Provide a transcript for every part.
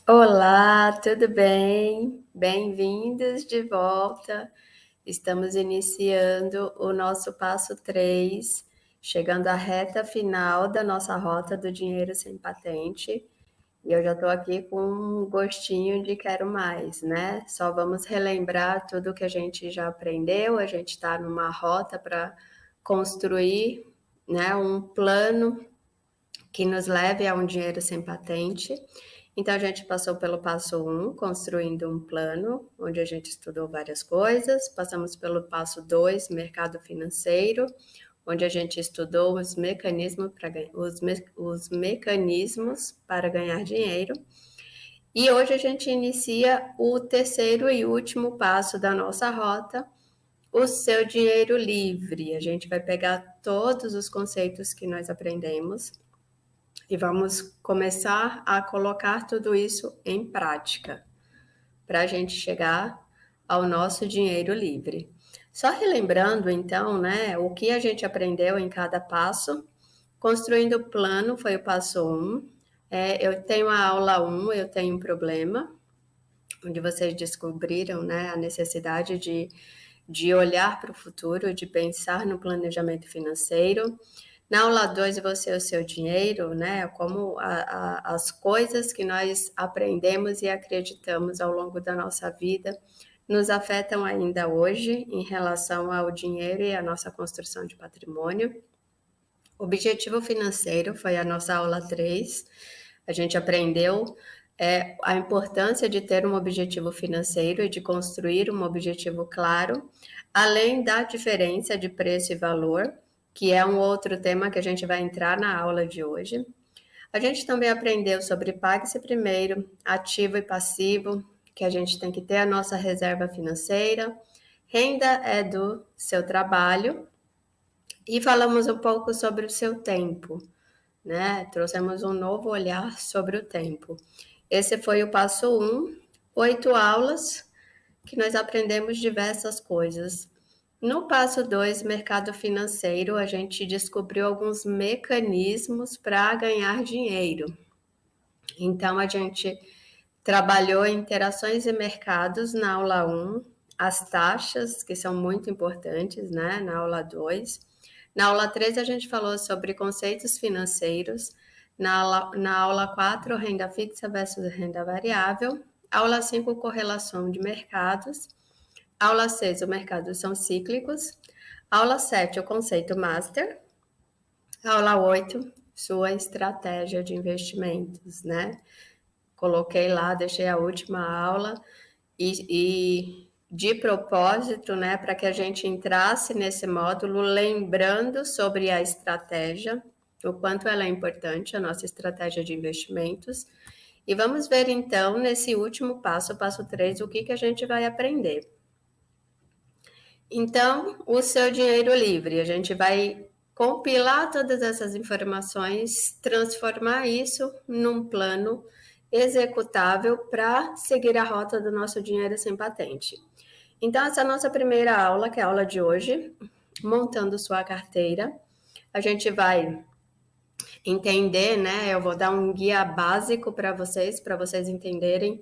Olá, tudo bem? Bem-vindos de volta. Estamos iniciando o nosso passo 3, chegando à reta final da nossa rota do dinheiro sem patente. E eu já estou aqui com um gostinho de quero mais, né? Só vamos relembrar tudo que a gente já aprendeu. A gente está numa rota para construir, né, um plano que nos leve a um dinheiro sem patente. Então, a gente passou pelo passo 1, construindo um plano, onde a gente estudou várias coisas. Passamos pelo passo 2, mercado financeiro, onde a gente estudou os mecanismos para ganhar dinheiro. E hoje a gente inicia o terceiro e último passo da nossa rota, o seu dinheiro livre. A gente vai pegar todos os conceitos que nós aprendemos e vamos começar a colocar tudo isso em prática para a gente chegar ao nosso dinheiro livre. Só relembrando, então, né, o que a gente aprendeu em cada passo. Construindo o plano foi o passo 1. Eu tenho a aula 1, eu tenho um problema, onde vocês descobriram, né, a necessidade de olhar para o futuro, de pensar no planejamento financeiro. Na aula 2, você o seu dinheiro, né? Como as coisas que nós aprendemos e acreditamos ao longo da nossa vida nos afetam ainda hoje em relação ao dinheiro e à nossa construção de patrimônio. Objetivo financeiro foi a nossa aula 3. A gente aprendeu a importância de ter um objetivo financeiro e de construir um objetivo claro, além da diferença de preço e valor, que é um outro tema que a gente vai entrar na aula de hoje. A gente também aprendeu sobre pague-se primeiro, ativo e passivo, que a gente tem que ter a nossa reserva financeira, renda é do seu trabalho, e falamos um pouco sobre o seu tempo, né? Trouxemos um novo olhar sobre o tempo. Esse foi o passo 1, 8 aulas que nós aprendemos diversas coisas. No passo 2, mercado financeiro, a gente descobriu alguns mecanismos para ganhar dinheiro. Então, a gente trabalhou em interações e mercados na aula 1, as taxas, que são muito importantes, né, na aula 2. Na aula 3, a gente falou sobre conceitos financeiros. Na aula 4, renda fixa versus renda variável. Aula 5, correlação de mercados. Aula 6, os mercados são cíclicos. Aula 7, o conceito master. Aula 8, sua estratégia de investimentos, né? Coloquei lá, deixei a última aula e de propósito, né, para que a gente entrasse nesse módulo lembrando sobre a estratégia, o quanto ela é importante, a nossa estratégia de investimentos. E vamos ver então, nesse último passo, o passo 3, o que a gente vai aprender. Então, o seu dinheiro livre, a gente vai compilar todas essas informações, transformar isso num plano executável para seguir a rota do nosso dinheiro sem patente. Então, essa é a nossa primeira aula, que é a aula de hoje, montando sua carteira. A gente vai entender, né? Eu vou dar um guia básico para vocês entenderem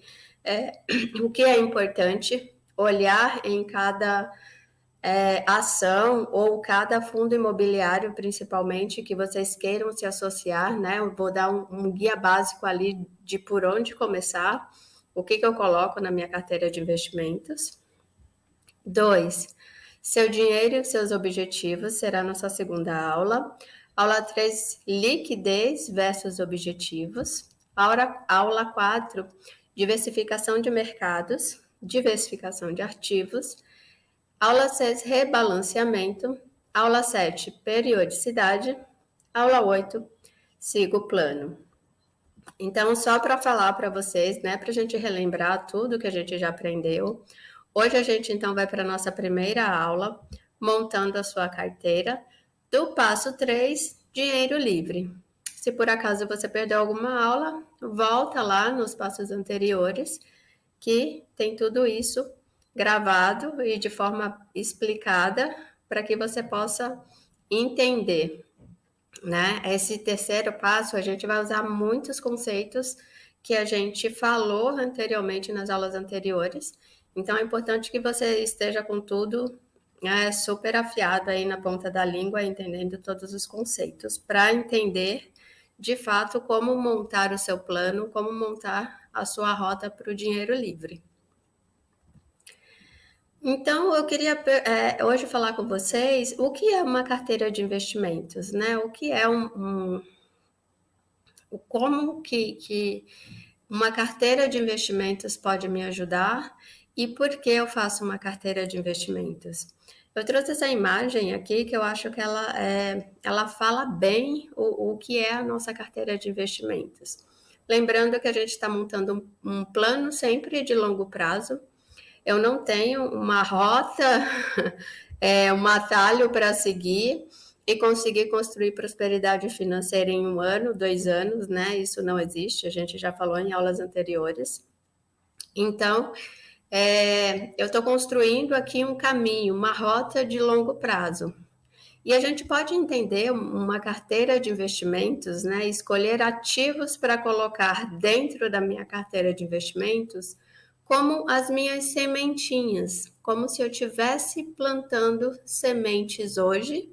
o que é importante olhar em cada ação ou cada fundo imobiliário, principalmente, que vocês queiram se associar, né? Eu vou dar um guia básico ali de por onde começar, o que eu coloco na minha carteira de investimentos. 2. Seu dinheiro e seus objetivos será a nossa segunda aula. Aula 3, liquidez versus objetivos. Aula 4, diversificação de mercados, diversificação de ativos. Aula 6, rebalanceamento. Aula 7, periodicidade. Aula 8, siga o plano. Então, só para falar para vocês, né, para a gente relembrar tudo que a gente já aprendeu. Hoje a gente então vai para a nossa primeira aula, montando a sua carteira, do passo 3, dinheiro livre. Se por acaso você perdeu alguma aula, volta lá nos passos anteriores, que tem tudo isso gravado e de forma explicada para que você possa entender, né? Esse terceiro passo, a gente vai usar muitos conceitos que a gente falou anteriormente nas aulas anteriores. Então, é importante que você esteja com tudo super afiado aí na ponta da língua, entendendo todos os conceitos, para entender de fato como montar o seu plano, como montar a sua rota para o dinheiro livre. Então, eu queria hoje falar com vocês o que é uma carteira de investimentos, né? O que é como que uma carteira de investimentos pode me ajudar e por que eu faço uma carteira de investimentos. Eu trouxe essa imagem aqui que eu acho que ela fala bem o que é a nossa carteira de investimentos. Lembrando que a gente está montando um plano sempre de longo prazo. Eu não tenho uma rota, um atalho para seguir e conseguir construir prosperidade financeira em 1 ano, 2 anos, né? Isso não existe, a gente já falou em aulas anteriores. Então, eu estou construindo aqui um caminho, uma rota de longo prazo. E a gente pode entender uma carteira de investimentos, né? Escolher ativos para colocar dentro da minha carteira de investimentos como as minhas sementinhas, como se eu estivesse plantando sementes hoje.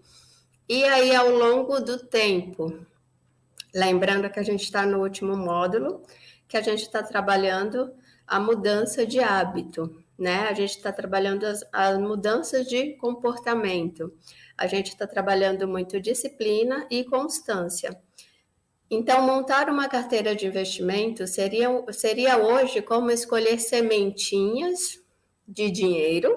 E aí, ao longo do tempo, lembrando que a gente está no último módulo, que a gente está trabalhando a mudança de hábito, né? A gente está trabalhando as mudanças de comportamento. A gente está trabalhando muito disciplina e constância. Então, montar uma carteira de investimento seria hoje como escolher sementinhas de dinheiro,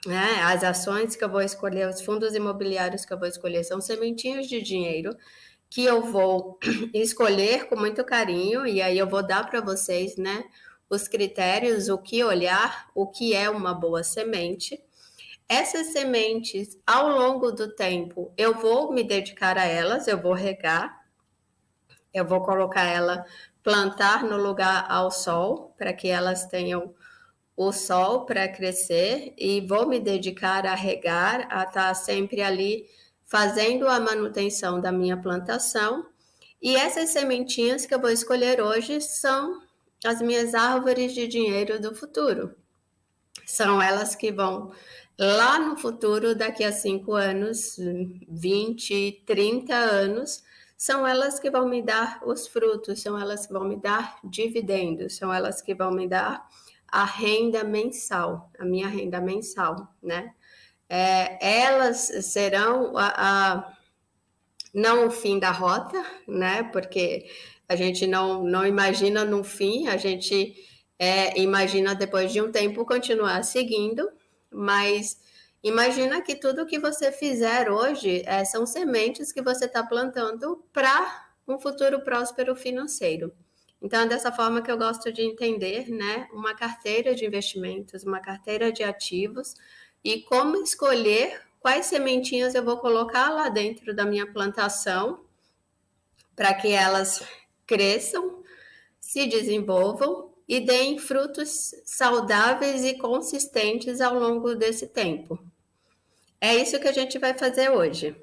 né? As ações que eu vou escolher, os fundos imobiliários que eu vou escolher são sementinhas de dinheiro que eu vou escolher com muito carinho e aí eu vou dar para vocês, né, os critérios, o que olhar, o que é uma boa semente. Essas sementes, ao longo do tempo, eu vou me dedicar a elas, eu vou regar, eu vou colocar ela, plantar no lugar ao sol, para que elas tenham o sol para crescer e vou me dedicar a regar, a estar sempre ali fazendo a manutenção da minha plantação. E essas sementinhas que eu vou escolher hoje são as minhas árvores de dinheiro do futuro. São elas que vão lá no futuro, daqui a 5 anos, 20, 30 anos, são elas que vão me dar os frutos, são elas que vão me dar dividendos, são elas que vão me dar a renda mensal, a minha renda mensal, né? Elas serão não o fim da rota, né? Porque a gente não imagina no fim, a gente imagina depois de um tempo continuar seguindo, mas imagina que tudo que você fizer hoje são sementes que você está plantando para um futuro próspero financeiro. Então, é dessa forma que eu gosto de entender, né, uma carteira de investimentos, uma carteira de ativos e como escolher quais sementinhas eu vou colocar lá dentro da minha plantação para que elas cresçam, se desenvolvam e deem frutos saudáveis e consistentes ao longo desse tempo. É isso que a gente vai fazer hoje.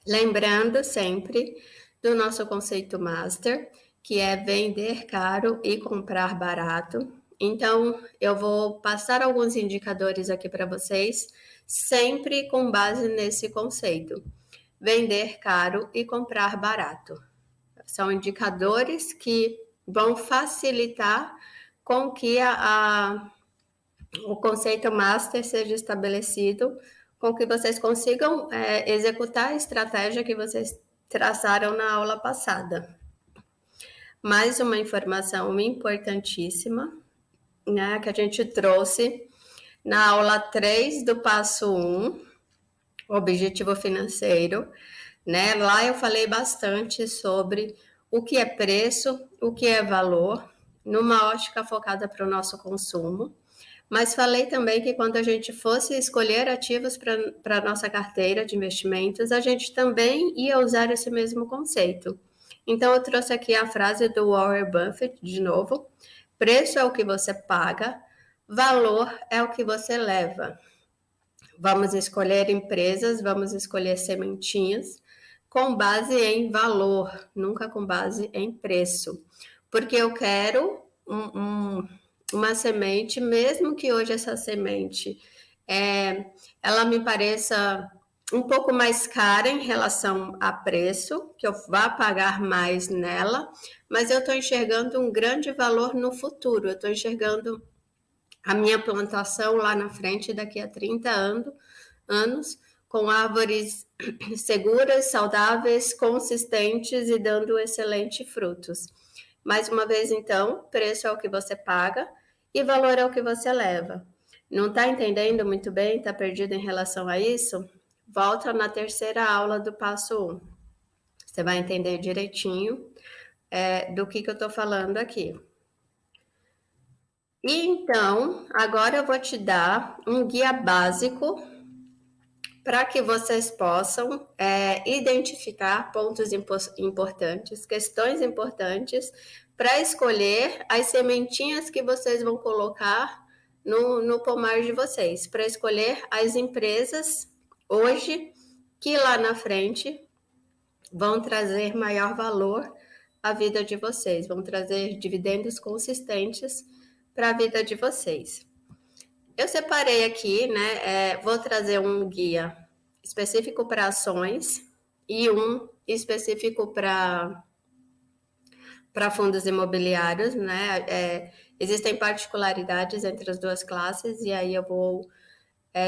Lembrando sempre do nosso conceito master, que é vender caro e comprar barato. Então, eu vou passar alguns indicadores aqui para vocês, sempre com base nesse conceito. Vender caro e comprar barato. São indicadores que vão facilitar com que o conceito master seja estabelecido, com que vocês consigam executar a estratégia que vocês traçaram na aula passada. Mais uma informação importantíssima, né, que a gente trouxe na aula 3 do passo 1, objetivo financeiro, né? Lá eu falei bastante sobre o que é preço, o que é valor, numa ótica focada para o nosso consumo. Mas falei também que quando a gente fosse escolher ativos para a nossa carteira de investimentos, a gente também ia usar esse mesmo conceito. Então, eu trouxe aqui a frase do Warren Buffett, de novo: preço é o que você paga, valor é o que você leva. Vamos escolher empresas, vamos escolher sementinhas com base em valor, nunca com base em preço. porque eu quero uma semente, mesmo que hoje essa semente ela me pareça um pouco mais cara em relação a preço, que eu vá pagar mais nela, mas eu estou enxergando um grande valor no futuro, eu estou enxergando a minha plantação lá na frente daqui a 30 anos com árvores seguras, saudáveis, consistentes e dando excelentes frutos. Mais uma vez, então, preço é o que você paga e valor é o que você leva. Não está entendendo muito bem? Está perdido em relação a isso? Volta na terceira aula do passo 1. Você vai entender direitinho do que eu estou falando aqui. E então, agora eu vou te dar um guia básico para que vocês possam identificar pontos importantes, questões importantes, para escolher as sementinhas que vocês vão colocar no pomar de vocês, para escolher as empresas hoje que lá na frente vão trazer maior valor à vida de vocês, vão trazer dividendos consistentes para a vida de vocês. Eu separei aqui, né? Vou trazer um guia específico para ações e um específico para fundos imobiliários, né? Existem particularidades entre as duas classes e aí eu vou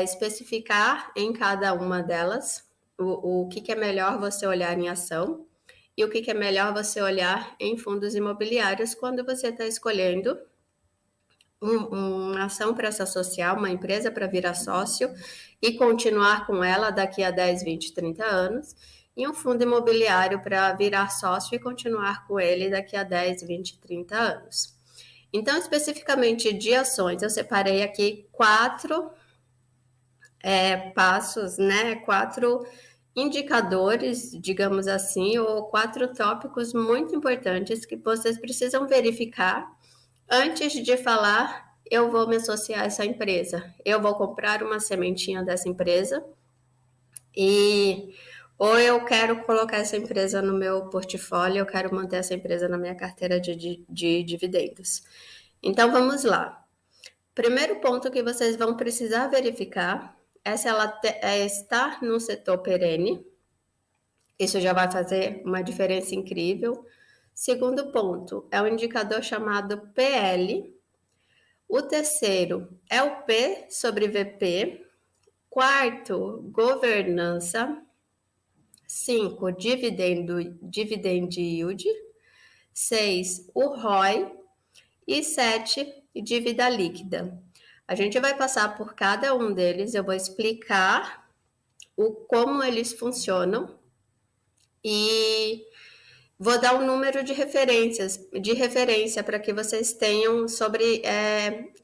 especificar em cada uma delas o que é melhor você olhar em ação e o que é melhor você olhar em fundos imobiliários quando você está escolhendo uma ação para se associar, uma empresa para virar sócio e continuar com ela daqui a 10, 20, 30 anos, e um fundo imobiliário para virar sócio e continuar com ele daqui a 10, 20, 30 anos. Então, especificamente de ações, eu separei aqui 4 passos, né? 4 indicadores, digamos assim, ou 4 tópicos muito importantes que vocês precisam verificar antes de falar, eu vou me associar a essa empresa, eu vou comprar uma sementinha dessa empresa ou eu quero colocar essa empresa no meu portfólio, eu quero manter essa empresa na minha carteira de dividendos. Então, vamos lá. Primeiro ponto que vocês vão precisar verificar é se ela está no setor perene. Isso já vai fazer uma diferença incrível. Segundo ponto é um indicador chamado PL. O terceiro é o P sobre VP. Quarto, governança. 5, dividend yield. 6, o ROI. E 7, dívida líquida. A gente vai passar por cada um deles, eu vou explicar como eles funcionam e vou dar um número de referência para que vocês tenham sobre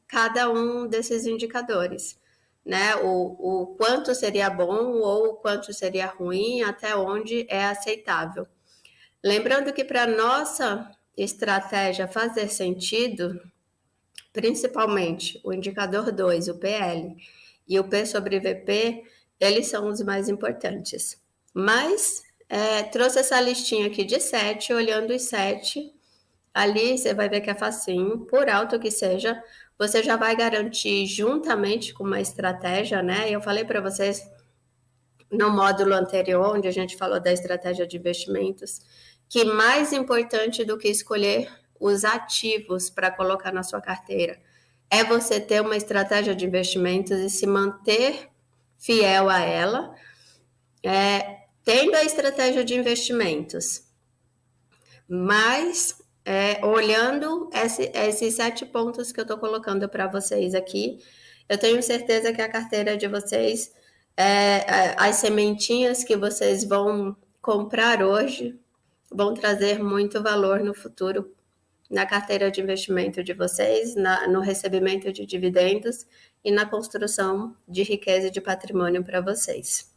cada um desses indicadores, né? O quanto seria bom ou o quanto seria ruim, até onde é aceitável. Lembrando que para nossa estratégia fazer sentido, principalmente o indicador 2, o PL, e o P sobre VP, eles são os mais importantes. Mas trouxe essa listinha aqui de 7, olhando os 7, ali você vai ver que é facinho, por alto que seja, você já vai garantir juntamente com uma estratégia, né? Eu falei para vocês no módulo anterior, onde a gente falou da estratégia de investimentos, que mais importante do que escolher os ativos para colocar na sua carteira é você ter uma estratégia de investimentos e se manter fiel a ela, tendo a estratégia de investimentos, mas olhando esses 7 pontos que eu estou colocando para vocês aqui, eu tenho certeza que a carteira de vocês, as sementinhas que vocês vão comprar hoje, vão trazer muito valor no futuro na carteira de investimento de vocês, no recebimento de dividendos e na construção de riqueza e de patrimônio para vocês.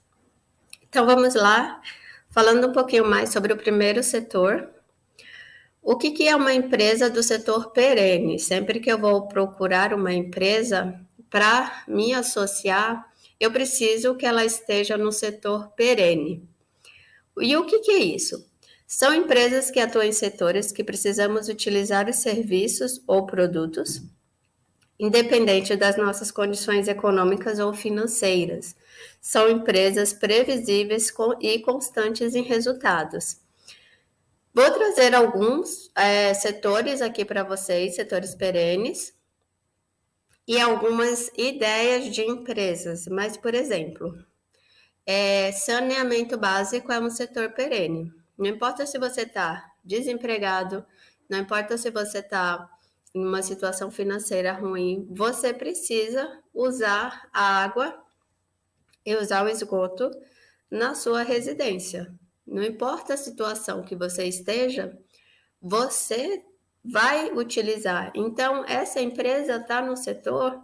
Então, vamos lá, falando um pouquinho mais sobre o primeiro setor. O que é uma empresa do setor perene? Sempre que eu vou procurar uma empresa para me associar, eu preciso que ela esteja no setor perene. E o que é isso? São empresas que atuam em setores que precisamos utilizar os serviços ou produtos, independente das nossas condições econômicas ou financeiras. São empresas previsíveis e constantes em resultados. Vou trazer alguns setores aqui para vocês, setores perenes, e algumas ideias de empresas. Mas, por exemplo, saneamento básico é um setor perene. Não importa se você está desempregado, não importa se você está em uma situação financeira ruim, você precisa usar a água e usar o esgoto na sua residência. Não importa a situação que você esteja, você vai utilizar. Então, essa empresa está no setor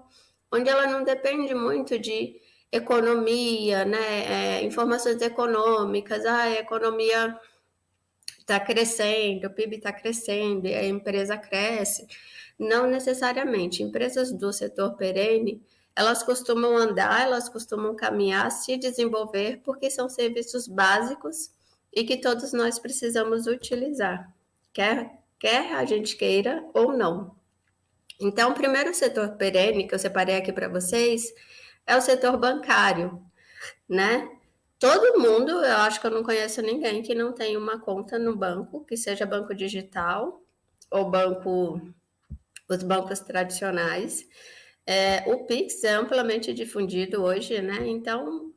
onde ela não depende muito de economia, né? Informações econômicas, a economia está crescendo, o PIB está crescendo e a empresa cresce. Não necessariamente. Empresas do setor perene, elas costumam andar, elas costumam caminhar, se desenvolver, porque são serviços básicos e que todos nós precisamos utilizar, quer a gente queira ou não. Então, o primeiro setor perene que eu separei aqui para vocês é o setor bancário, né? Todo mundo, eu acho que eu não conheço ninguém que não tenha uma conta no banco, que seja banco digital ou os bancos tradicionais. O Pix é amplamente difundido hoje, né? Então,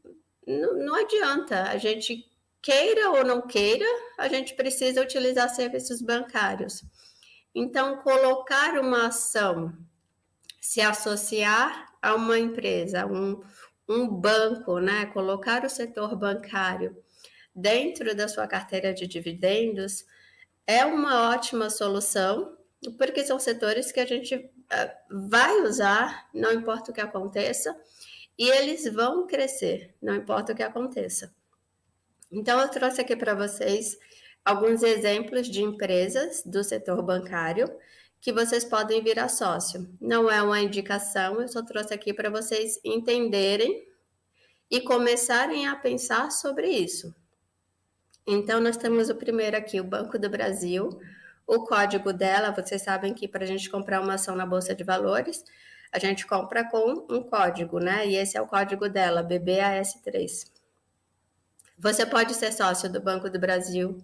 não adianta, a gente queira ou não queira, a gente precisa utilizar serviços bancários. Então, colocar uma ação, se associar a uma empresa, um banco, né? Colocar o setor bancário dentro da sua carteira de dividendos é uma ótima solução, porque são setores que a gente vai usar, não importa o que aconteça, e eles vão crescer, não importa o que aconteça. Então, eu trouxe aqui para vocês alguns exemplos de empresas do setor bancário que vocês podem virar sócio. Não é uma indicação, eu só trouxe aqui para vocês entenderem e começarem a pensar sobre isso. Então, nós temos o primeiro aqui, o Banco do Brasil. O código dela, vocês sabem que para a gente comprar uma ação na Bolsa de Valores, a gente compra com um código, né? E esse é o código dela, BBAS3. Você pode ser sócio do Banco do Brasil,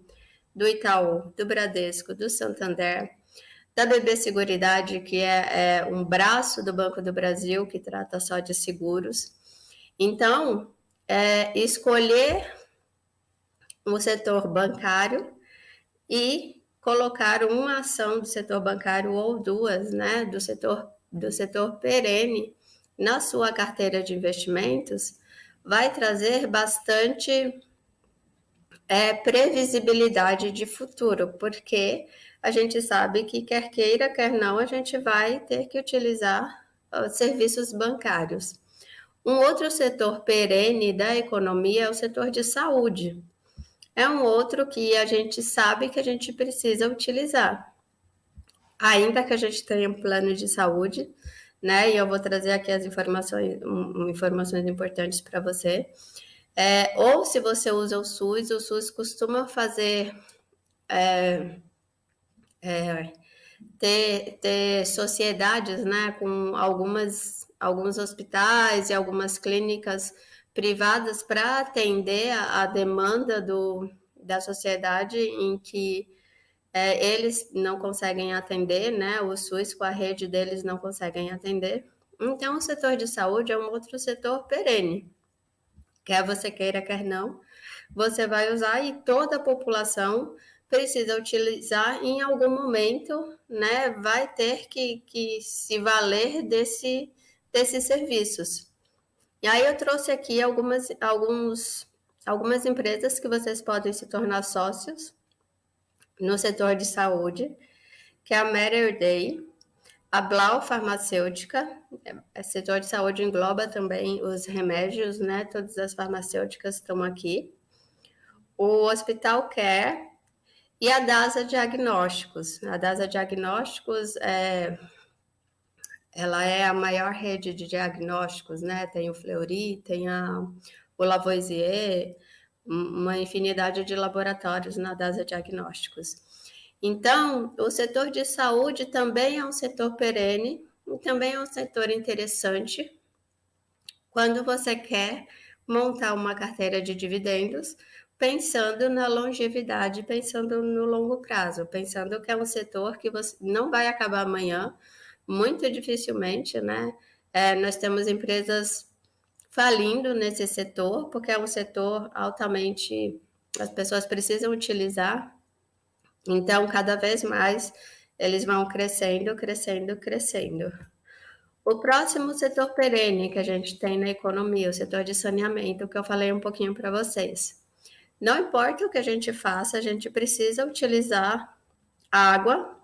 do Itaú, do Bradesco, do Santander, da BB Seguridade, que é um braço do Banco do Brasil, que trata só de seguros. Então, escolher o setor bancário e colocar uma ação do setor bancário ou duas, né, do setor perene na sua carteira de investimentos, vai trazer bastante previsibilidade de futuro, porque a gente sabe que quer queira, quer não, a gente vai ter que utilizar serviços bancários. Um outro setor perene da economia é o setor de saúde. É um outro que a gente sabe que a gente precisa utilizar. Ainda que a gente tenha um plano de saúde, né? E eu vou trazer aqui as informações importantes para você. Ou se você usa o SUS costuma fazer ter sociedades, né, com alguns hospitais e algumas clínicas privadas para atender a demanda da sociedade em que eles não conseguem atender, né, o SUS com a rede deles não conseguem atender. Então, o setor de saúde é um outro setor perene. Quer você queira, quer não, você vai usar e toda a população precisa utilizar em algum momento, né? Vai ter que se valer desses serviços. E aí eu trouxe aqui algumas empresas que vocês podem se tornar sócios no setor de saúde, que é a Mater Dei, a Blau Farmacêutica, setor de saúde engloba também os remédios, né? Todas as farmacêuticas estão aqui. O Hospital Care e a DASA Diagnósticos. A DASA Diagnósticos ela é a maior rede de diagnósticos, né? Tem o Fleury, tem o Lavoisier, uma infinidade de laboratórios na DASA Diagnósticos. Então, o setor de saúde também é um setor perene, e também é um setor interessante quando você quer montar uma carteira de dividendos, pensando na longevidade, pensando no longo prazo, pensando que é um setor que você não vai acabar amanhã, muito dificilmente, né? Nós temos empresas falindo nesse setor, porque é um setor altamente, as pessoas precisam utilizar, então cada vez mais eles vão crescendo, crescendo, crescendo. O próximo setor perene que a gente tem na economia, o setor de saneamento, que eu falei um pouquinho para vocês. Não importa o que a gente faça, a gente precisa utilizar água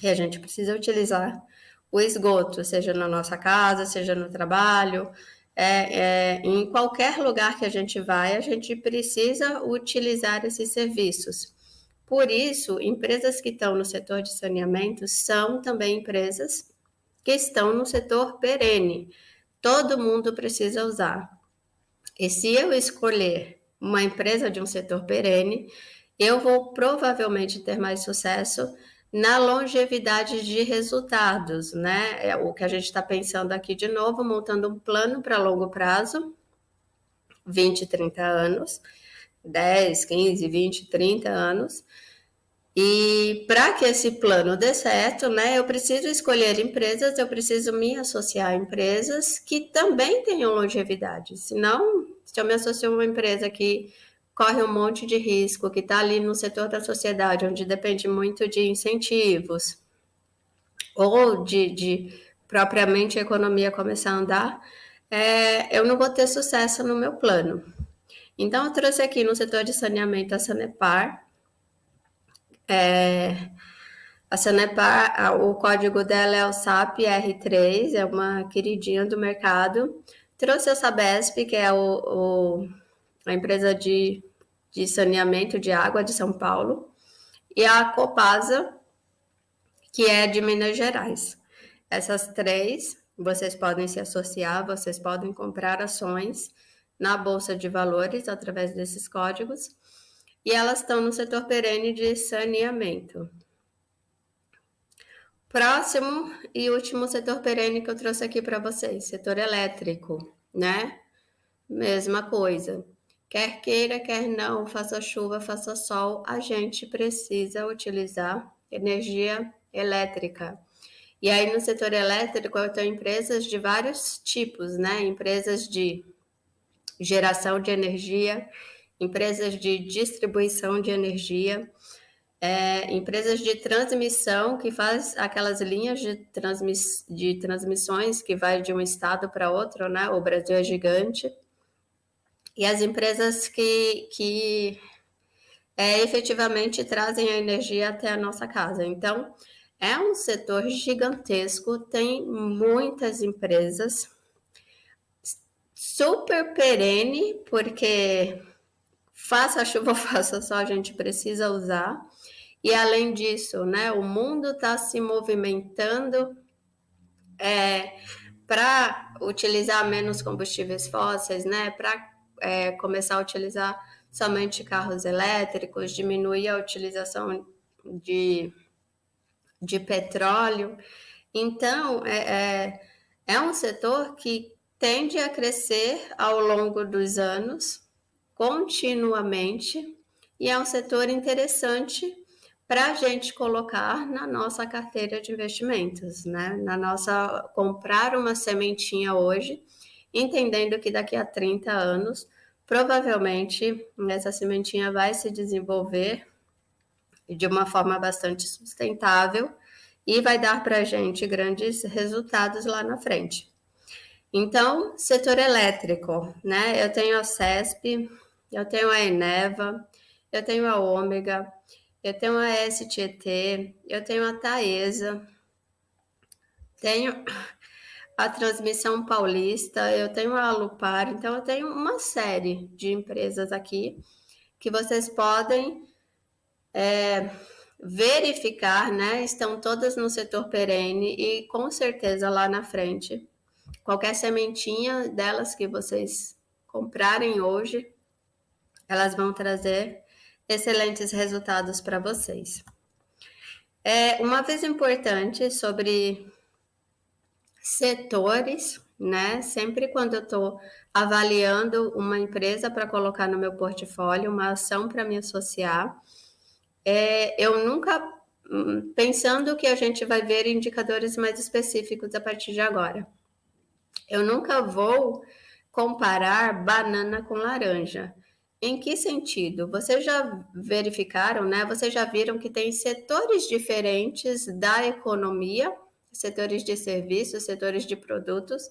e a gente precisa utilizar o esgoto, seja na nossa casa, seja no trabalho, em qualquer lugar que a gente vai, a gente precisa utilizar esses serviços. Por isso, empresas que estão no setor de saneamento são também empresas que estão no setor perene. Todo mundo precisa usar. E se eu escolher uma empresa de um setor perene, eu vou provavelmente ter mais sucesso na longevidade de resultados, né? É o que a gente está pensando aqui de novo, montando um plano para longo prazo, 20, 30 anos, 10, 15, 20, 30 anos. E para que esse plano dê certo, né, eu preciso escolher empresas, eu preciso me associar a empresas que também tenham longevidade. Senão, se eu me associo a uma empresa que corre um monte de risco, que está ali no setor da sociedade, onde depende muito de incentivos, ou de propriamente a economia começar a andar, eu não vou ter sucesso no meu plano. Então, eu trouxe aqui no setor de saneamento a Sanepar. A Sanepar, o código dela é o SAP-R3, é uma queridinha do mercado. Trouxe a Sabesp, que é a empresa de saneamento de água de São Paulo, e a Copasa, que é de Minas Gerais. Essas três, vocês podem se associar, vocês podem comprar ações na Bolsa de Valores através desses códigos, e elas estão no setor perene de saneamento. Próximo e último setor perene que eu trouxe aqui para vocês, setor elétrico, né? Mesma coisa. Quer queira, quer não, faça chuva, faça sol, a gente precisa utilizar energia elétrica. E aí no setor elétrico eu tenho empresas de vários tipos, né? Empresas de geração de energia, empresas de distribuição de energia, empresas de transmissão que faz aquelas linhas de transmissões que vai de um estado para outro, né? O Brasil é gigante. E as empresas que efetivamente trazem a energia até a nossa casa. Então, é um setor gigantesco, tem muitas empresas, super perene, porque faça chuva ou faça sol, a gente precisa usar. E além disso, né, o mundo está se movimentando para utilizar menos combustíveis fósseis, né, para começar a utilizar somente carros elétricos, diminuir a utilização de petróleo. Então, é um setor que tende a crescer ao longo dos anos, continuamente, e é um setor interessante para a gente colocar na nossa carteira de investimentos, né? Comprar uma sementinha hoje, entendendo que daqui a 30 anos, provavelmente essa sementinha vai se desenvolver de uma forma bastante sustentável e vai dar para a gente grandes resultados lá na frente. Então, setor elétrico, né? Eu tenho a CESP, eu tenho a Eneva, eu tenho a Ômega, eu tenho a STT, eu tenho a Taesa, tenho a Transmissão Paulista, eu tenho a Alupar, então eu tenho uma série de empresas aqui que vocês podem verificar, né? Estão todas no setor perene e com certeza lá na frente, qualquer sementinha delas que vocês comprarem hoje, elas vão trazer excelentes resultados para vocês. Uma vez importante sobre setores, né? Sempre quando eu estou avaliando uma empresa para colocar no meu portfólio, uma ação para me associar, eu nunca, pensando que a gente vai ver indicadores mais específicos a partir de agora. Eu nunca vou comparar banana com laranja. Em que sentido? Vocês já verificaram, né? Vocês já viram que tem setores diferentes da economia, setores de serviços, setores de produtos,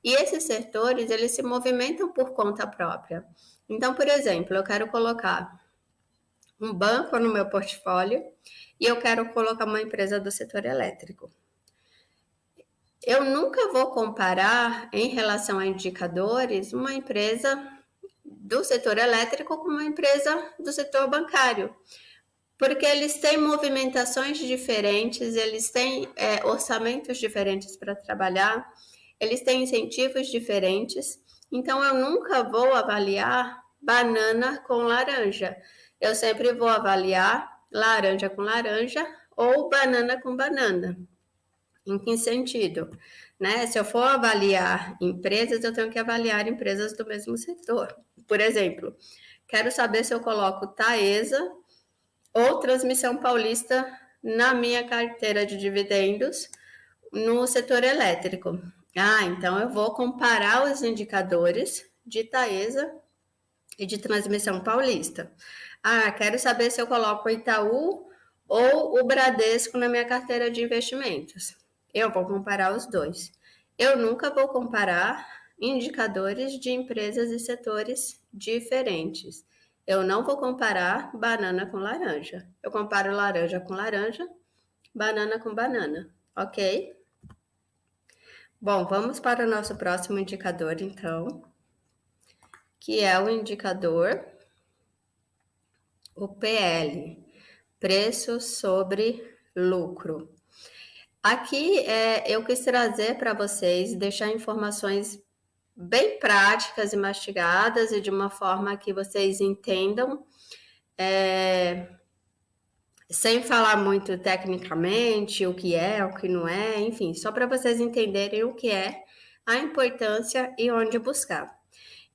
e esses setores, eles se movimentam por conta própria. Então, por exemplo, eu quero colocar um banco no meu portfólio e eu quero colocar uma empresa do setor elétrico. Eu nunca vou comparar, em relação a indicadores, uma empresa do setor elétrico com uma empresa do setor bancário, porque eles têm movimentações diferentes, eles têm orçamentos diferentes para trabalhar, eles têm incentivos diferentes, então eu nunca vou avaliar banana com laranja, eu sempre vou avaliar laranja com laranja ou banana com banana. Em que sentido? Né? Se eu for avaliar empresas, eu tenho que avaliar empresas do mesmo setor. Por exemplo, quero saber se eu coloco Taesa ou Transmissão Paulista na minha carteira de dividendos no setor elétrico. Então eu vou comparar os indicadores de Taesa e de Transmissão Paulista. Quero saber se eu coloco o Itaú ou o Bradesco na minha carteira de investimentos. Eu vou comparar os dois. Eu nunca vou comparar indicadores de empresas e setores diferentes. Eu não vou comparar banana com laranja. Eu comparo laranja com laranja, banana com banana, ok? Bom, vamos para o nosso próximo indicador, então, que é o indicador, o PL, preço sobre lucro. Aqui eu quis trazer para vocês, deixar informações bem práticas e mastigadas e de uma forma que vocês entendam, sem falar muito tecnicamente o que é, o que não é, enfim, só para vocês entenderem o que é, a importância e onde buscar.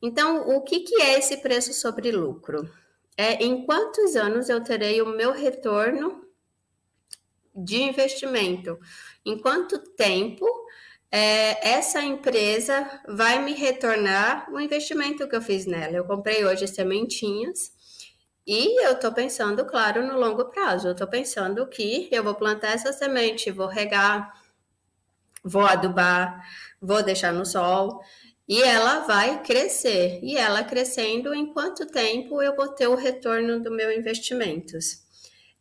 Então, o que é esse preço sobre lucro? Em quantos anos eu terei o meu retorno de investimento? Em quanto tempo essa empresa vai me retornar o investimento que eu fiz nela? Eu comprei hoje sementinhas e eu estou pensando, claro, no longo prazo. Eu estou pensando que eu vou plantar essa semente, vou regar, vou adubar, vou deixar no sol e ela vai crescer. E ela crescendo, em quanto tempo eu vou ter o retorno do meu investimentos?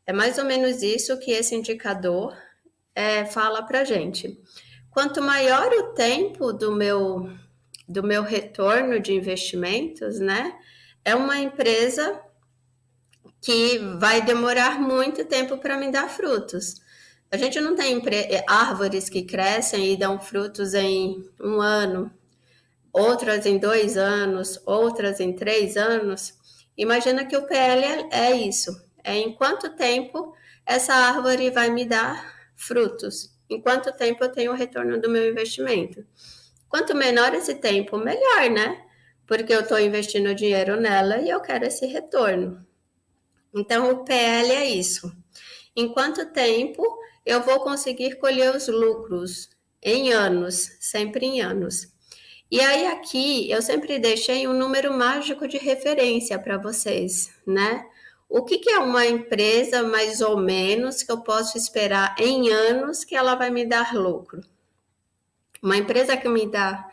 É mais ou menos isso que esse indicador fala para gente. Quanto maior o tempo do meu retorno de investimentos, né? É uma empresa que vai demorar muito tempo para me dar frutos. A gente não tem árvores que crescem e dão frutos em 1 ano, outras em 2 anos, outras em 3 anos. Imagina que o PL é isso. Em quanto tempo essa árvore vai me dar frutos? Em quanto tempo eu tenho o retorno do meu investimento? Quanto menor esse tempo, melhor, né? Porque eu estou investindo dinheiro nela e eu quero esse retorno. Então, o PL é isso. Em quanto tempo eu vou conseguir colher os lucros? Em anos, sempre em anos. E aí aqui eu sempre deixei um número mágico de referência para vocês, né? O que é uma empresa mais ou menos que eu posso esperar em anos que ela vai me dar lucro? Uma empresa que me dá,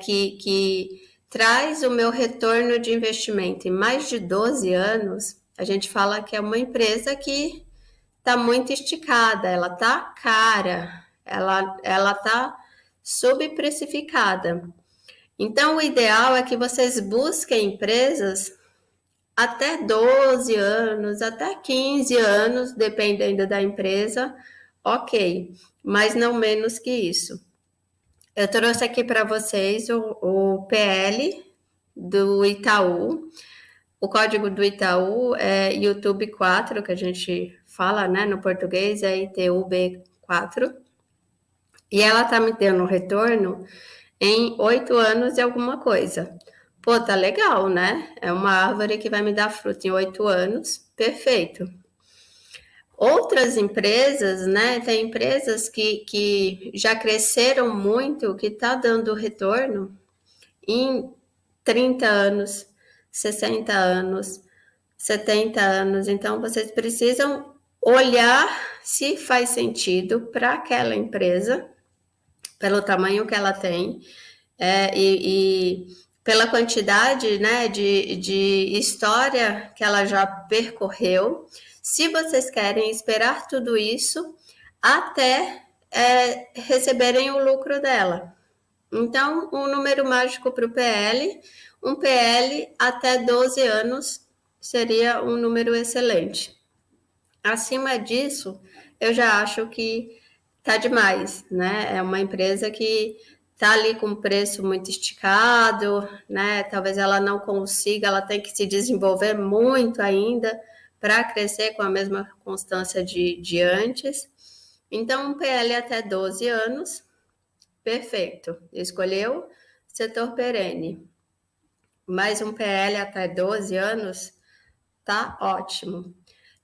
que traz o meu retorno de investimento em mais de 12 anos, a gente fala que é uma empresa que está muito esticada, ela está cara, ela está subprecificada. Então, o ideal é que vocês busquem empresas até 12 anos, até 15 anos, dependendo da empresa, ok, mas não menos que isso. Eu trouxe aqui para vocês o PL do Itaú, O código do Itaú é YouTube 4, que a gente fala, né, no português, é ITUB4. E ela tá me dando um retorno em 8 anos e alguma coisa. Pô, tá legal, né? É uma árvore que vai me dar fruto em 8 anos. Perfeito. Outras empresas, né? Tem empresas que já cresceram muito, que tá dando retorno em 30 anos, 60 anos, 70 anos. Então, vocês precisam olhar se faz sentido para aquela empresa, pelo tamanho que ela tem, e pela quantidade, né, de história que ela já percorreu. Se vocês querem esperar tudo isso até receberem o lucro dela. Então, um número mágico para o PL, um PL até 12 anos seria um número excelente. Acima disso, eu já acho que tá demais, né? É uma empresa que tá ali com preço muito esticado, né? Talvez ela não consiga, ela tem que se desenvolver muito ainda para crescer com a mesma constância de antes. Então, um PL até 12 anos, perfeito. Escolheu setor perene. Mais um PL até 12 anos, tá ótimo.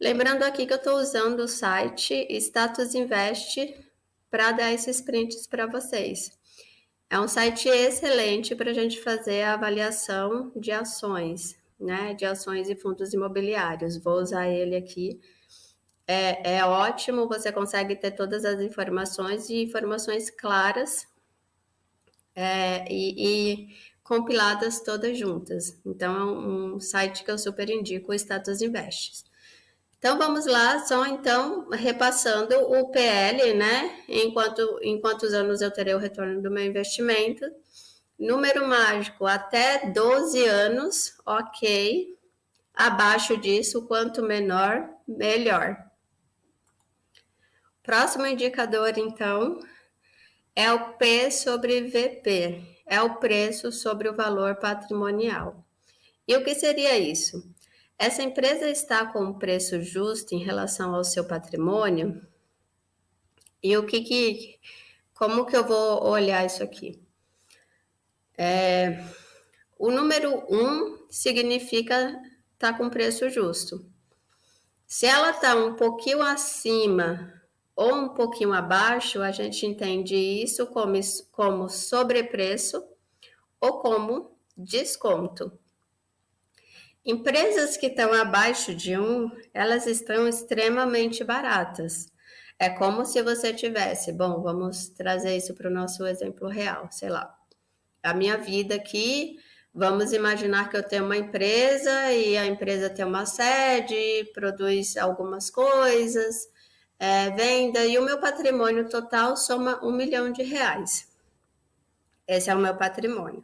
Lembrando aqui que eu estou usando o site Status Invest para dar esses prints para vocês. É um site excelente para a gente fazer a avaliação de ações, né? De ações e fundos imobiliários. Vou usar ele aqui. É ótimo, você consegue ter todas as informações e informações claras e compiladas todas juntas. Então, é um site que eu super indico, o Status Invest. Então, vamos lá, só então repassando o PL, né? Em quantos anos eu terei o retorno do meu investimento. Número mágico, até 12 anos, ok. Abaixo disso, quanto menor, melhor. Próximo indicador, então, é o P sobre VP. É o preço sobre o valor patrimonial. E o que seria isso? Essa empresa está com um preço justo em relação ao seu patrimônio? E como que eu vou olhar isso aqui? O número 1 significa estar com preço justo. Se ela está um pouquinho acima ou um pouquinho abaixo, a gente entende isso como sobrepreço ou como desconto. Empresas que estão abaixo de 1, elas estão extremamente baratas. É como se você tivesse, bom, vamos trazer isso para o nosso exemplo real, sei lá, a minha vida aqui, vamos imaginar que eu tenho uma empresa e a empresa tem uma sede, produz algumas coisas, venda, e o meu patrimônio total soma R$1 milhão. Esse é o meu patrimônio.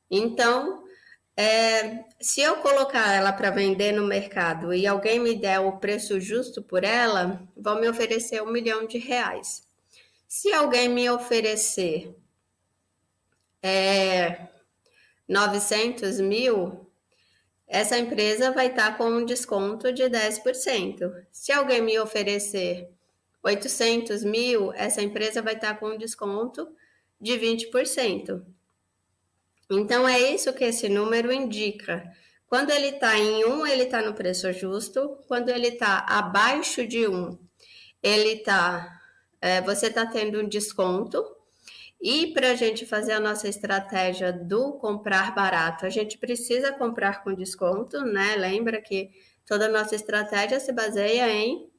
Então, se eu colocar ela para vender no mercado e alguém me der o preço justo por ela, vão me oferecer R$1 milhão. Se alguém me oferecer 900 mil, essa empresa vai estar com um desconto de 10%. Se alguém me oferecer 800 mil, essa empresa vai estar com um desconto de 20%. Então, é isso que esse número indica. Quando ele está em 1, ele está no preço justo. Quando ele está abaixo de 1, você está tendo um desconto. E para a gente fazer a nossa estratégia do comprar barato, a gente precisa comprar com desconto, né? Lembra que toda a nossa estratégia se baseia em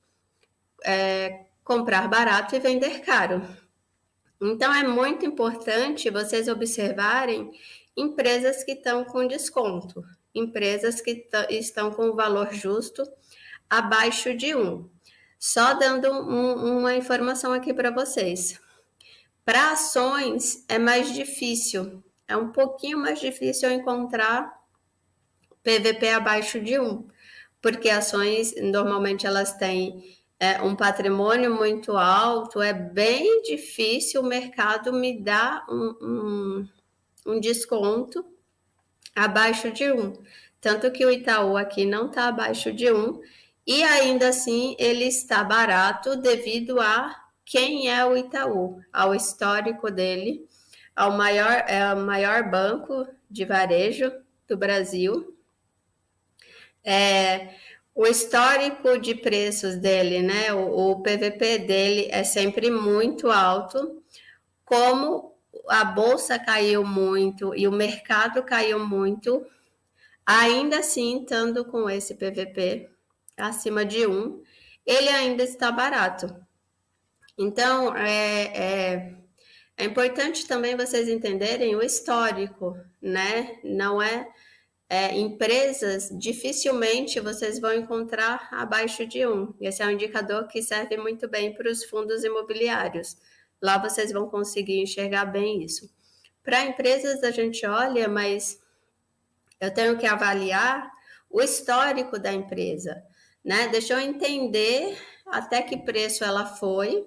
comprar barato e vender caro. Então, é muito importante vocês observarem empresas que estão com desconto, empresas que estão com o valor justo abaixo de 1. Só dando uma informação aqui para vocês. Para ações é mais difícil, é um pouquinho mais difícil encontrar PVP abaixo de 1, porque ações normalmente elas têm um patrimônio muito alto, é bem difícil o mercado me dar um desconto abaixo de 1. Tanto que o Itaú aqui não está abaixo de 1, e ainda assim ele está barato devido a quem é o Itaú, ao histórico dele, ao maior banco de varejo do Brasil. O histórico de preços dele, né? O PVP dele é sempre muito alto. Como a bolsa caiu muito e o mercado caiu muito, ainda assim, estando com esse PVP acima de 1, ele ainda está barato. Então, é importante também vocês entenderem o histórico, né? Não empresas, dificilmente vocês vão encontrar abaixo de 1. Esse é um indicador que serve muito bem para os fundos imobiliários. Lá vocês vão conseguir enxergar bem isso. Para empresas, a gente olha, mas eu tenho que avaliar o histórico da empresa, né? Deixa eu entender até que preço ela foi,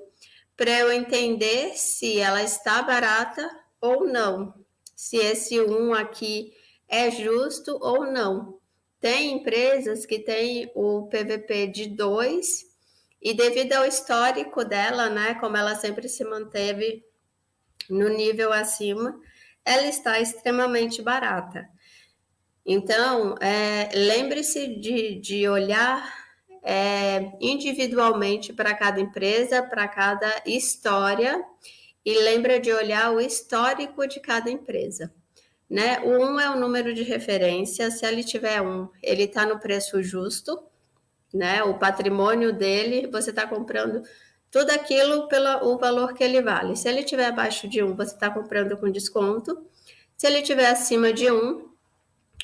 para eu entender se ela está barata ou não, se esse 1 aqui é justo ou não. Tem empresas que têm o PVP de 2 e devido ao histórico dela, né, como ela sempre se manteve no nível acima, ela está extremamente barata. Então, lembre-se de olhar individualmente para cada empresa, para cada história, e lembra de olhar o histórico de cada empresa. Né? O 1 é o número de referência, se ele tiver 1, ele está no preço justo, né? O patrimônio dele, você está comprando tudo aquilo pelo valor que ele vale. Se ele tiver abaixo de 1, você está comprando com desconto. Se ele tiver acima de 1,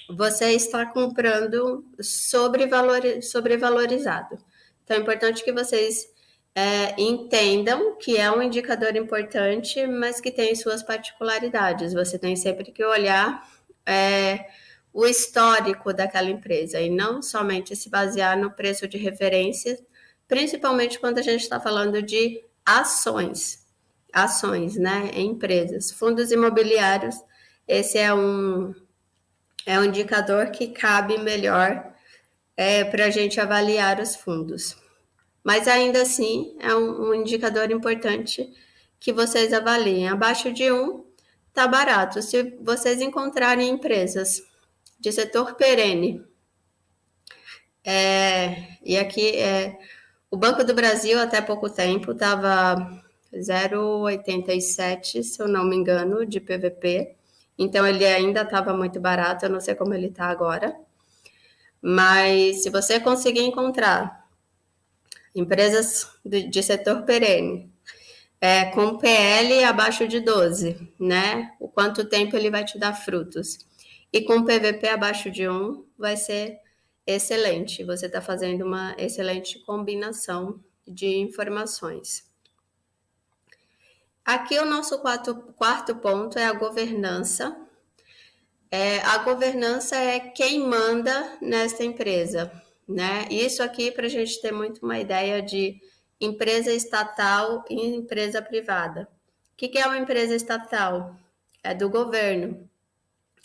você está comprando sobrevalorizado. Então, é importante que vocês entendam que é um indicador importante, mas que tem suas particularidades. Você tem sempre que olhar o histórico daquela empresa e não somente se basear no preço de referência, principalmente quando a gente está falando de ações, né, em empresas. Fundos imobiliários, esse é um indicador que cabe melhor para a gente avaliar os fundos. Mas ainda assim, é um indicador importante que vocês avaliem. Abaixo de 1, está barato. Se vocês encontrarem empresas de setor perene, e aqui o Banco do Brasil até pouco tempo estava 0,87, se eu não me engano, de PVP. Então ele ainda estava muito barato, eu não sei como ele está agora. Mas se você conseguir encontrar empresas de setor perene, com PL abaixo de 12, né? O quanto tempo ele vai te dar frutos. E com PVP abaixo de 1, vai ser excelente. Você está fazendo uma excelente combinação de informações. Aqui o nosso quarto ponto é a governança. A governança é quem manda nessa empresa, né? Isso aqui para a gente ter muito uma ideia de empresa estatal e empresa privada. O que é uma empresa estatal? É do governo,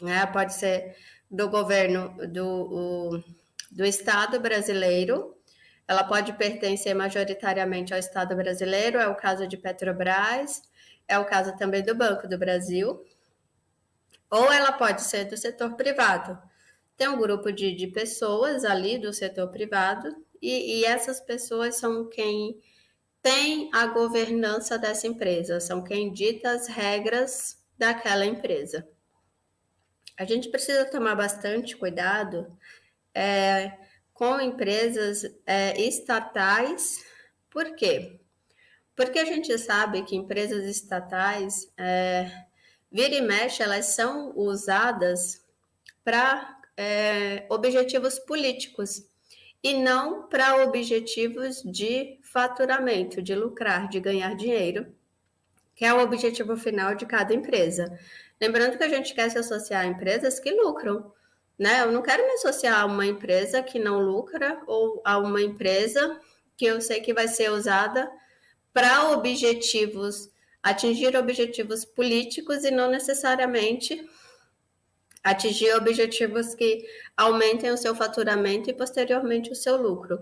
né? Pode ser do governo do Estado brasileiro, ela pode pertencer majoritariamente ao Estado brasileiro, é o caso de Petrobras, é o caso também do Banco do Brasil, ou ela pode ser do setor privado. Tem um grupo de pessoas ali do setor privado e essas pessoas são quem tem a governança dessa empresa, são quem dita as regras daquela empresa. A gente precisa tomar bastante cuidado com empresas estatais. Por quê? Porque a gente sabe que empresas estatais, vira e mexe, elas são usadas para objetivos políticos e não para objetivos de faturamento, de lucrar, de ganhar dinheiro, que é o objetivo final de cada empresa. Lembrando que a gente quer se associar a empresas que lucram, né? Eu não quero me associar a uma empresa que não lucra ou a uma empresa que eu sei que vai ser usada para atingir objetivos políticos e não necessariamente atingir objetivos que aumentem o seu faturamento e posteriormente o seu lucro.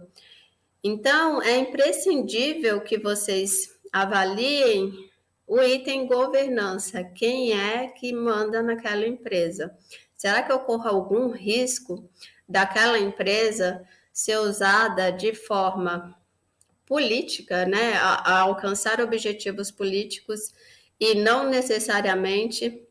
Então, é imprescindível que vocês avaliem o item governança, quem é que manda naquela empresa. Será que ocorre algum risco daquela empresa ser usada de forma política, né, a alcançar objetivos políticos e não necessariamente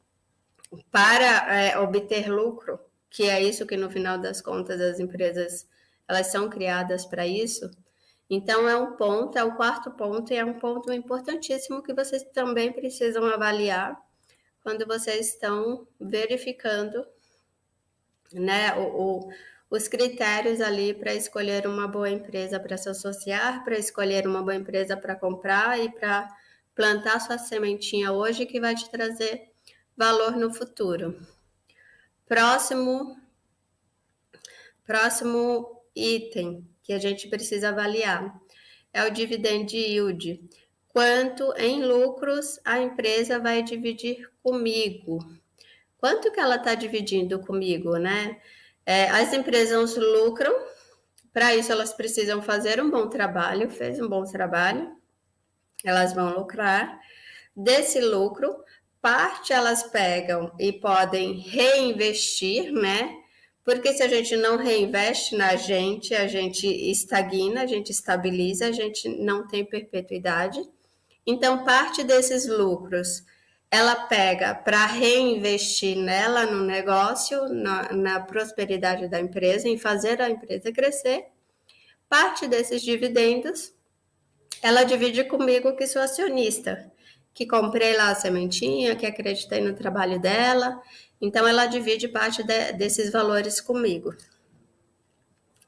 para obter lucro, que é isso que no final das contas as empresas elas são criadas para isso? Então é um ponto, é o quarto ponto e é um ponto importantíssimo que vocês também precisam avaliar quando vocês estão verificando, né, os critérios ali para escolher uma boa empresa para se associar, para escolher uma boa empresa para comprar e para plantar sua sementinha hoje que vai te trazer valor no futuro. Próximo item que a gente precisa avaliar é o dividend yield. Quanto em lucros a empresa vai dividir comigo? Quanto que ela está dividindo comigo, né? As empresas lucram, para isso elas precisam fazer um bom trabalho, fez um bom trabalho, elas vão lucrar. Desse lucro, parte elas pegam e podem reinvestir, né? Porque se a gente não reinveste na gente, a gente estagna, a gente estabiliza, a gente não tem perpetuidade. Então, parte desses lucros ela pega para reinvestir nela, no negócio, na prosperidade da empresa, em fazer a empresa crescer. Parte desses dividendos ela divide comigo, que sou acionista, que comprei lá a sementinha, que acreditei no trabalho dela. Então, ela divide parte desses valores comigo.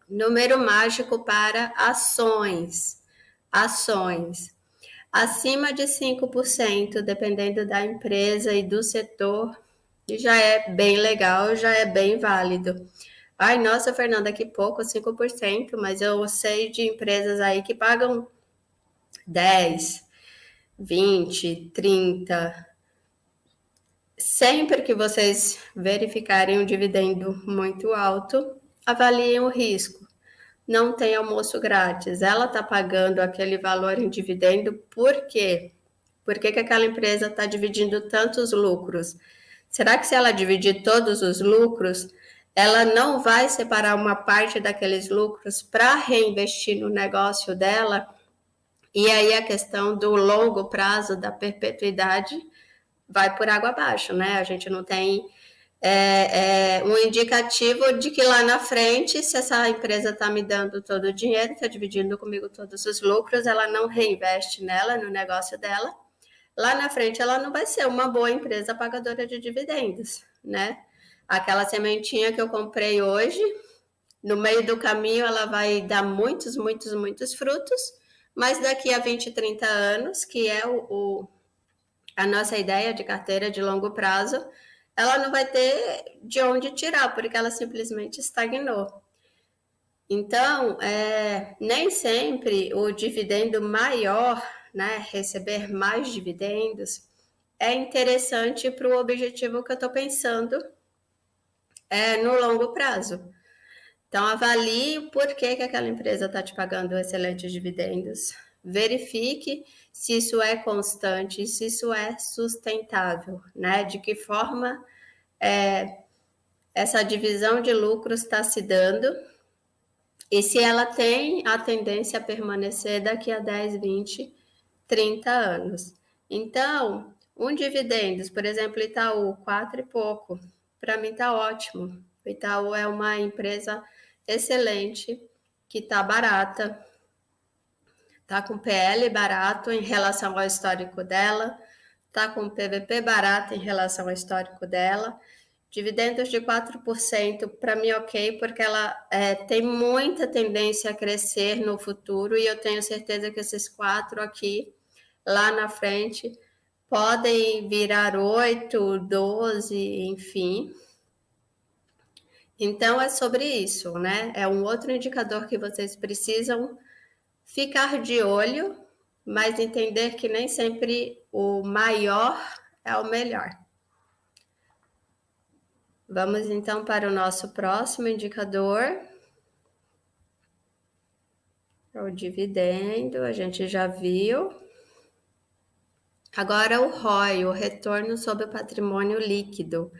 Número mágico para ações. Ações. Acima de 5%, dependendo da empresa e do setor, já é bem legal, já é bem válido. Ai, nossa, Fernanda, que pouco, 5%, mas eu sei de empresas aí que pagam 10, 20, 30. Sempre que vocês verificarem um dividendo muito alto, avaliem o risco. Não tem almoço grátis. Ela está pagando aquele valor em dividendo por quê? Por que aquela empresa está dividindo tantos lucros? Será que se ela dividir todos os lucros, ela não vai separar uma parte daqueles lucros para reinvestir no negócio dela? E aí a questão do longo prazo, da perpetuidade, vai por água abaixo, né? A gente não tem um indicativo de que lá na frente, se essa empresa está me dando todo o dinheiro, está dividindo comigo todos os lucros, ela não reinveste nela, no negócio dela, lá na frente ela não vai ser uma boa empresa pagadora de dividendos, né? Aquela sementinha que eu comprei hoje, no meio do caminho ela vai dar muitos, muitos, muitos frutos, mas daqui a 20, 30 anos, que é a nossa ideia de carteira de longo prazo, ela não vai ter de onde tirar, porque ela simplesmente estagnou. Então, nem sempre o dividendo maior, né, receber mais dividendos, é interessante para o objetivo que eu estou pensando no longo prazo. Então, avalie o porquê que aquela empresa está te pagando excelentes dividendos. Verifique se isso é constante, se isso é sustentável, né? De que forma essa divisão de lucros está se dando e se ela tem a tendência a permanecer daqui a 10, 20, 30 anos. Então, um dividendos, por exemplo, Itaú, 4 e pouco, para mim está ótimo. O Itaú é uma empresa excelente, que está barata, está com PL barato em relação ao histórico dela, está com PVP barato em relação ao histórico dela. Dividendos de 4%, para mim ok, porque ela tem muita tendência a crescer no futuro e eu tenho certeza que esses 4 aqui, lá na frente, podem virar 8, 12, enfim. Então, é sobre isso, né? É um outro indicador que vocês precisam ficar de olho, mas entender que nem sempre o maior é o melhor. Vamos então para o nosso próximo indicador, o dividendo, a gente já viu. Agora o ROI, o retorno sobre o patrimônio líquido.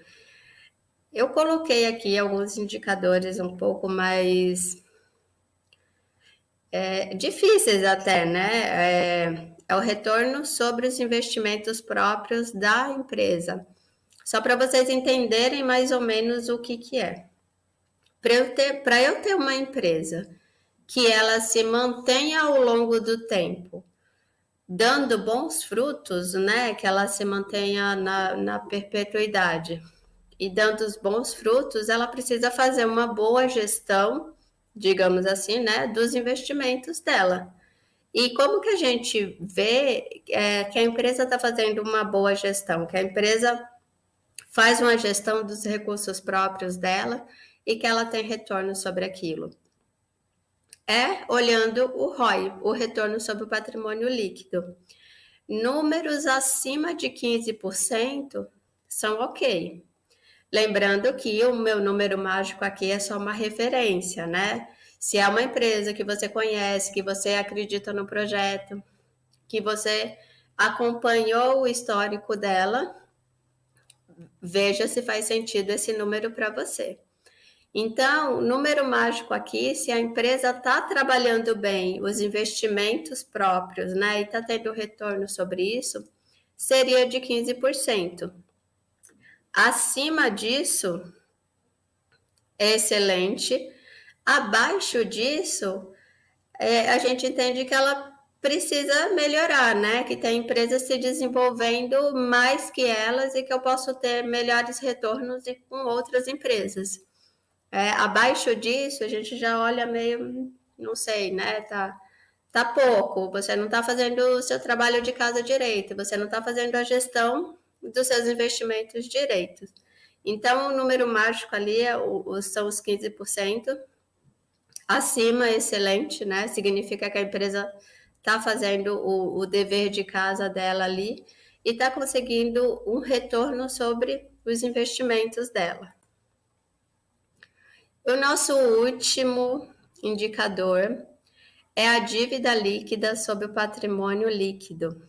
Eu coloquei aqui alguns indicadores um pouco mais difíceis até, né? É o retorno sobre os investimentos próprios da empresa. Só para vocês entenderem mais ou menos o que é. Para eu ter uma empresa que ela se mantenha ao longo do tempo, dando bons frutos, né? Que ela se mantenha na perpetuidade e dando os bons frutos, ela precisa fazer uma boa gestão, digamos assim, né? Dos investimentos dela. E como que a gente vê que a empresa está fazendo uma boa gestão, que a empresa faz uma gestão dos recursos próprios dela e que ela tem retorno sobre aquilo? É olhando o ROI, o retorno sobre o patrimônio líquido. Números acima de 15% são ok. Lembrando que o meu número mágico aqui é só uma referência, né? Se é uma empresa que você conhece, que você acredita no projeto, que você acompanhou o histórico dela, veja se faz sentido esse número para você. Então, número mágico aqui, se a empresa está trabalhando bem os investimentos próprios, né, e está tendo retorno sobre isso, seria de 15%. Acima disso, é excelente. Abaixo disso, a gente entende que ela precisa melhorar, né? Que tem empresas se desenvolvendo mais que elas e que eu posso ter melhores retornos com outras empresas. Abaixo disso, a gente já olha meio, não sei, né? Tá pouco, você não está fazendo o seu trabalho de casa direito, você não está fazendo a gestão dos seus investimentos direitos. Então, o número mágico ali são os 15%. Acima, excelente, né? Significa que a empresa está fazendo o dever de casa dela ali e está conseguindo um retorno sobre os investimentos dela. O nosso último indicador é a dívida líquida sobre o patrimônio líquido.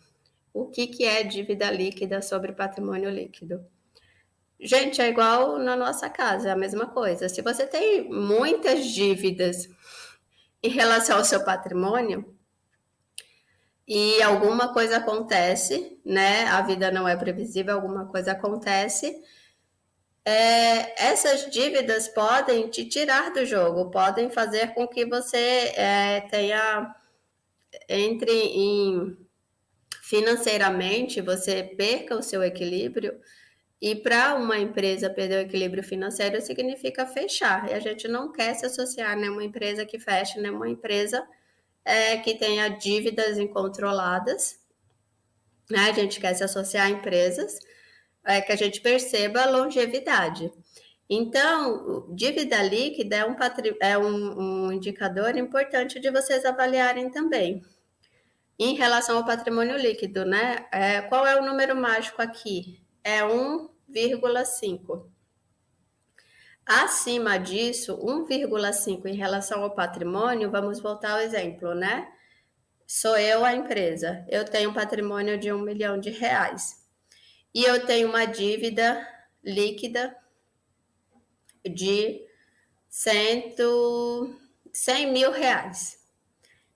O que é dívida líquida sobre o patrimônio líquido? Gente, é igual na nossa casa, é a mesma coisa. Se você tem muitas dívidas em relação ao seu patrimônio e alguma coisa acontece, né? A vida não é previsível, alguma coisa acontece. Essas dívidas podem te tirar do jogo, podem fazer com que você entre em financeiramente, você perca o seu equilíbrio. E para uma empresa perder o equilíbrio financeiro significa fechar. E a gente não quer se associar a nenhuma empresa que feche, nenhuma empresa que tenha dívidas incontroladas. Né? A gente quer se associar a empresas que a gente perceba a longevidade. Então, dívida líquida é um indicador importante de vocês avaliarem também. Em relação ao patrimônio líquido, né? Qual é o número mágico aqui? É 1,5. Acima disso, 1,5 em relação ao patrimônio, vamos voltar ao exemplo, né? Sou eu a empresa, eu tenho um patrimônio de R$1 milhão e eu tenho uma dívida líquida de 100 mil reais.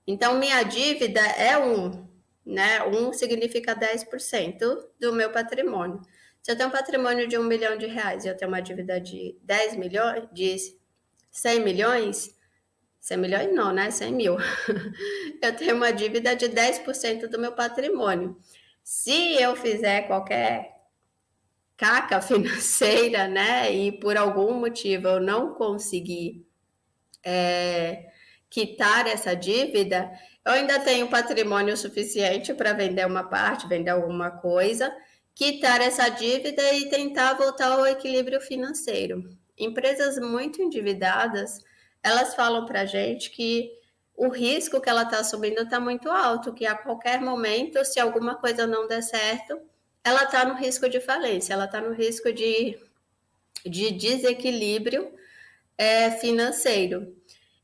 Então, minha dívida é 1, né? 1 significa 10% do meu patrimônio. Se eu tenho um patrimônio de R$1 milhão e eu tenho uma dívida de 10 milhões, de 100 milhões, 100 milhões não, né? 100 mil. Eu tenho uma dívida de 10% do meu patrimônio. Se eu fizer qualquer caca financeira, né, e por algum motivo eu não conseguir quitar essa dívida, eu ainda tenho patrimônio suficiente para vender uma parte, vender alguma coisa, quitar essa dívida e tentar voltar ao equilíbrio financeiro. Empresas muito endividadas, elas falam para a gente que o risco que ela está assumindo está muito alto, que a qualquer momento, se alguma coisa não der certo, ela está no risco de falência, ela está no risco de de desequilíbrio financeiro.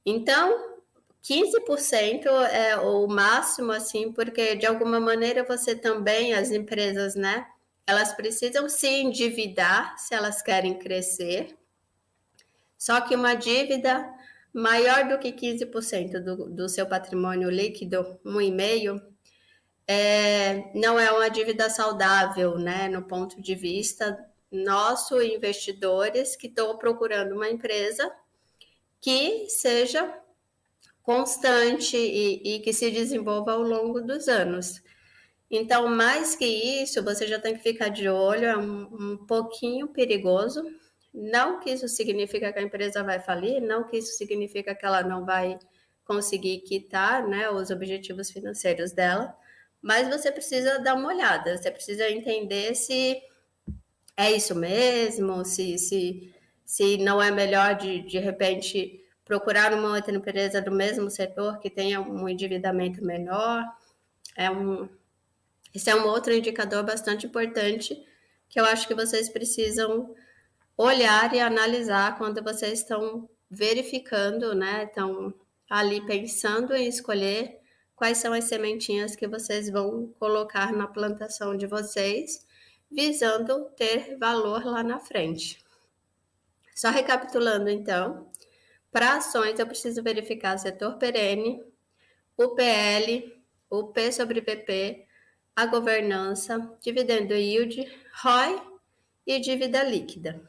Então, 15% é o máximo, assim, porque de alguma maneira você também, as empresas, né, elas precisam se endividar se elas querem crescer. Só que uma dívida maior do que 15% do seu patrimônio líquido, 1,5%, não é uma dívida saudável, né, no ponto de vista nosso, investidores que estão procurando uma empresa que seja constante e que se desenvolva ao longo dos anos. Então, mais que isso, você já tem que ficar de olho, é um pouquinho perigoso. Não que isso significa que a empresa vai falir, não que isso significa que ela não vai conseguir quitar, né, os objetivos financeiros dela, mas você precisa dar uma olhada, você precisa entender se é isso mesmo, se não é melhor de repente procurar uma outra empresa do mesmo setor que tenha um endividamento menor. É um, esse é um outro indicador bastante importante que eu acho que vocês precisam olhar e analisar quando vocês estão verificando, né? Estão ali pensando em escolher quais são as sementinhas que vocês vão colocar na plantação de vocês, visando ter valor lá na frente. Só recapitulando, então, para ações eu preciso verificar setor perene, o PL, o P sobre PP, a governança, dividendo yield, ROI e dívida líquida.